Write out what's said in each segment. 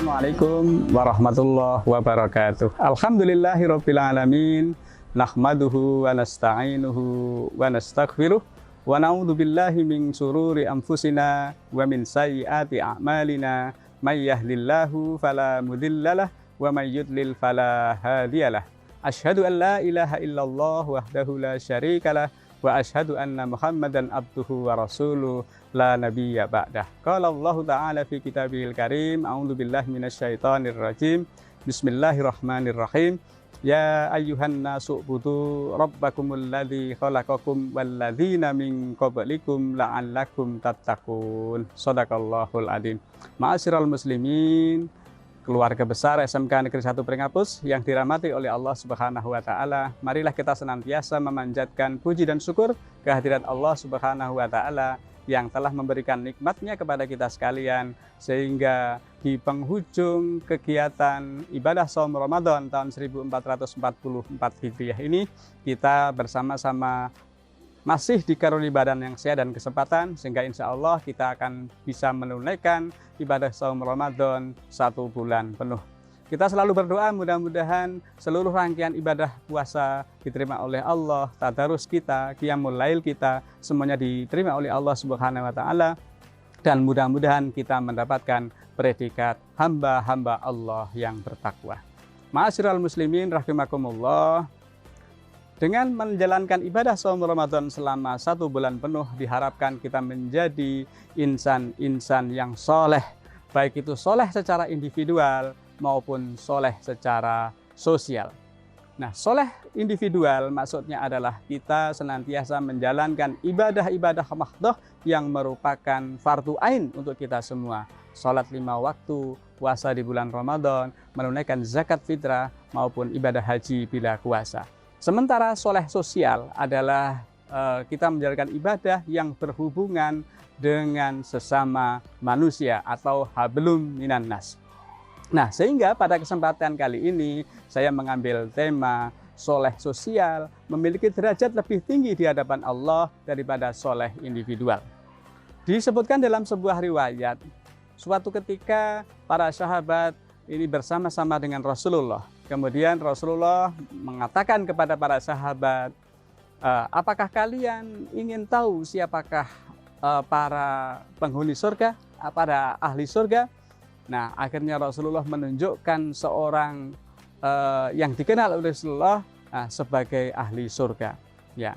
Assalamualaikum warahmatullahi wabarakatuh. Alhamdulillahirabbil alamin. Nahmaduhu wa nasta'inuhu wa nastaghfiruh wa na'udzu billahi min syururi anfusina wa min sayyiati a'malina. May yahdihillahu fala mudhillalah wa may yudlil fala hadiyalah. Asyhadu an la ilaha illallah wahdahu la syarikalah wa asyhadu anna Muhammadan abduhu wa rasuluh la nabiyya ba'dah. Qala Allah Ta'ala fi kitabihil karim, a'udzu billahi minasyaitonir rajim. Bismillahirrahmanirrahim. Ya ayyuhan nasu ubudu rabbakumul ladzi khalaqakum wal ladzina min qablikum la'allakum tattaqun. Shadaqallahul adzim. Ma'asyiral muslimin, keluarga besar SMK Negeri 1 Pringapus yang dirahmati oleh Allah Subhanahu wa taala, marilah kita senantiasa memanjatkan puji dan syukur kehadirat Allah Subhanahu wa taala yang telah memberikan nikmatnya kepada kita sekalian, sehingga di penghujung kegiatan ibadah shaum Ramadan tahun 1444 Hijriah ini kita bersama-sama masih dikaruniai badan yang sehat dan kesempatan, sehingga insya Allah kita akan bisa menunaikan ibadah shaum Ramadan 1 bulan penuh. Kita selalu berdoa mudah-mudahan seluruh rangkaian ibadah puasa diterima oleh Allah, tadarus kita, qiyamul lail kita, semuanya diterima oleh Allah Subhanahu wa taala, dan mudah-mudahan kita mendapatkan predikat hamba-hamba Allah yang bertakwa. Ma'asyiral muslimin rahimakumullah. Dengan menjalankan ibadah shaum Ramadan selama 1 bulan penuh, diharapkan kita menjadi insan-insan yang soleh, baik itu soleh secara individual maupun soleh secara sosial. Nah, soleh individual maksudnya adalah kita senantiasa menjalankan ibadah-ibadah mahdoh yang merupakan fardu ain untuk kita semua. Salat 5 waktu, puasa di bulan Ramadan, menunaikan zakat fitrah maupun ibadah haji bila kuasa. Sementara soleh sosial adalah kita menjalankan ibadah yang berhubungan dengan sesama manusia atau hablum minan nas. Nah, sehingga pada kesempatan kali ini saya mengambil tema soleh sosial memiliki derajat lebih tinggi di hadapan Allah daripada soleh individual. Disebutkan dalam sebuah riwayat, suatu ketika para sahabat ini bersama-sama dengan Rasulullah. Kemudian Rasulullah mengatakan kepada para sahabat, apakah kalian ingin tahu siapakah para penghuni surga, para ahli surga? Nah, akhirnya Rasulullah menunjukkan seorang yang dikenal oleh Rasulullah sebagai ahli surga. Ya.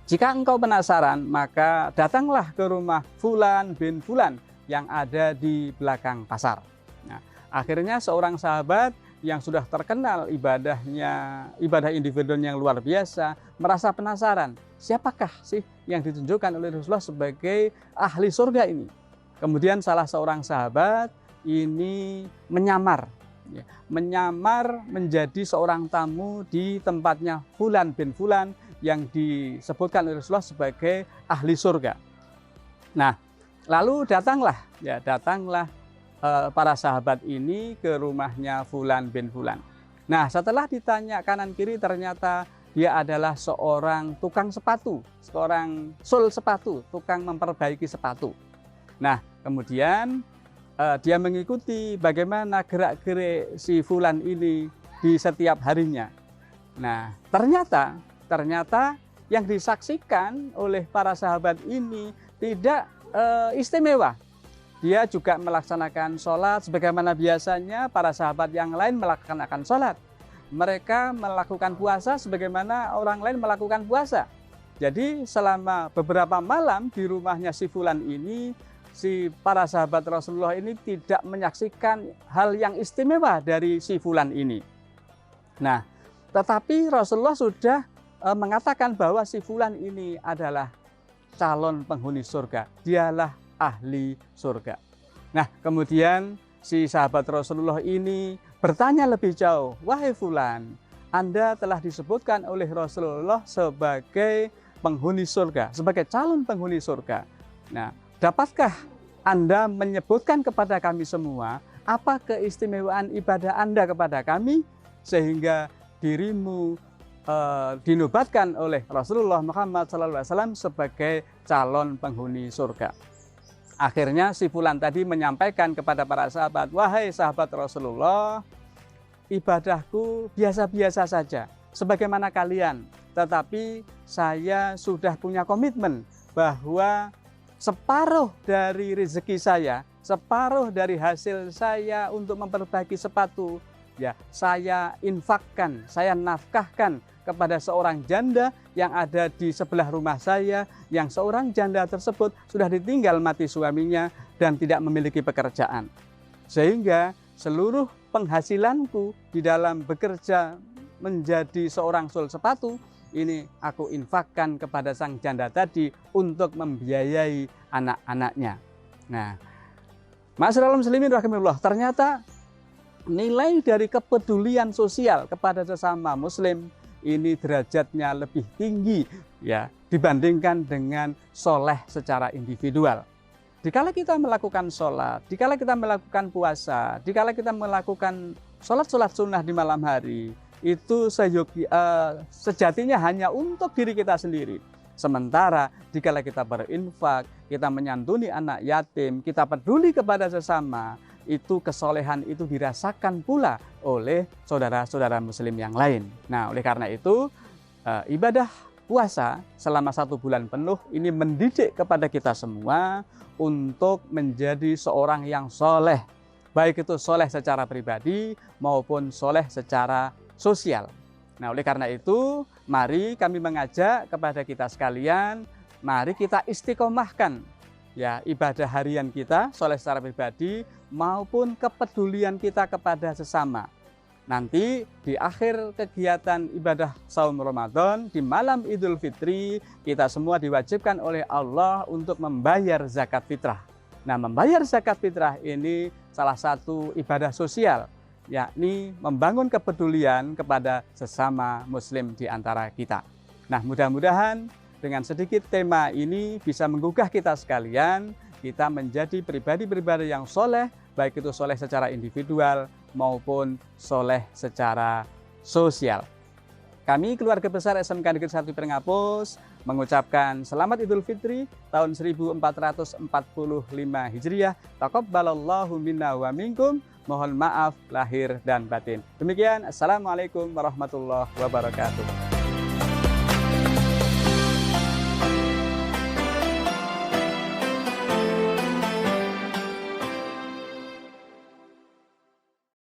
Jika engkau penasaran, maka datanglah ke rumah Fulan bin Fulan yang ada di belakang pasar. Nah, akhirnya seorang sahabat yang sudah terkenal ibadahnya, ibadah individu yang luar biasa, merasa penasaran, siapakah sih yang ditunjukkan oleh Rasulullah sebagai ahli surga ini? Kemudian salah seorang sahabat ini menyamar menjadi seorang tamu di tempatnya Fulan bin Fulan yang disebutkan oleh Rasulullah sebagai ahli surga. Nah, lalu datanglah para sahabat ini ke rumahnya Fulan bin Fulan. Nah, setelah ditanya kanan kiri, ternyata dia adalah seorang tukang sepatu, seorang sul sepatu, tukang memperbaiki sepatu. Nah, kemudian dia mengikuti bagaimana gerak-gerik si Fulan ini di setiap harinya. Nah, ternyata yang disaksikan oleh para sahabat ini tidak istimewa. Dia juga melaksanakan sholat sebagaimana biasanya para sahabat yang lain melaksanakan sholat. Mereka melakukan puasa sebagaimana orang lain melakukan puasa. Jadi selama beberapa malam di rumahnya si Fulan ini, si para sahabat Rasulullah ini tidak menyaksikan hal yang istimewa dari si Fulan ini. Nah, tetapi Rasulullah sudah mengatakan bahwa si Fulan ini adalah calon penghuni surga. Dialah ahli surga. Nah, kemudian si sahabat Rasulullah ini bertanya lebih jauh, wahai Fulan, Anda telah disebutkan oleh Rasulullah sebagai penghuni surga, sebagai calon penghuni surga. Nah, dapatkah Anda menyebutkan kepada kami semua apa keistimewaan ibadah Anda kepada kami sehingga dirimu dinobatkan oleh Rasulullah Muhammad SAW sebagai calon penghuni surga? Akhirnya si fulan tadi menyampaikan kepada para sahabat, wahai sahabat Rasulullah, ibadahku biasa-biasa saja, sebagaimana kalian. Tetapi saya sudah punya komitmen bahwa separuh dari rezeki saya, separuh dari hasil saya untuk memperbaiki sepatu, ya saya infakkan, saya nafkahkan kepada seorang janda yang ada di sebelah rumah saya, yang seorang janda tersebut sudah ditinggal mati suaminya dan tidak memiliki pekerjaan. Sehingga seluruh penghasilanku di dalam bekerja menjadi seorang sul sepatu, ini aku infakkan kepada sang janda tadi untuk membiayai anak-anaknya. Nah, Ma'asyiral muslimin rahimakumullah, ternyata nilai dari kepedulian sosial kepada sesama muslim ini derajatnya lebih tinggi ya dibandingkan dengan soleh secara individual. Dikala kita melakukan sholat, dikala kita melakukan puasa, dikala kita melakukan sholat sunnah di malam hari, itu sejatinya hanya untuk diri kita sendiri. Sementara dikala kita berinfak, kita menyantuni anak yatim, kita peduli kepada sesama, itu kesolehan itu dirasakan pula oleh saudara-saudara muslim yang lain. Nah, oleh karena itu ibadah puasa selama 1 bulan penuh ini mendidik kepada kita semua untuk menjadi seorang yang soleh, baik itu soleh secara pribadi maupun soleh secara sosial. Nah, oleh karena itu mari kami mengajak kepada kita sekalian, mari kita istiqomahkan ya ibadah harian kita soleh secara pribadi maupun kepedulian kita kepada sesama. Nanti di akhir kegiatan ibadah saum Ramadan, di malam Idul Fitri, kita semua diwajibkan oleh Allah untuk membayar zakat fitrah. Nah, membayar zakat fitrah ini salah satu ibadah sosial, yakni membangun kepedulian kepada sesama muslim di antara kita. Nah, mudah-mudahan dengan sedikit tema ini bisa menggugah kita sekalian, kita menjadi pribadi-pribadi yang soleh, baik itu soleh secara individual maupun soleh secara sosial. Kami keluarga besar SMK Negeri 1 Pirengapus mengucapkan selamat Idul Fitri tahun 1445 Hijriah. Taqabbalallahu minna wa minkum. Mohon maaf lahir dan batin. Demikian, Assalamualaikum warahmatullahi wabarakatuh.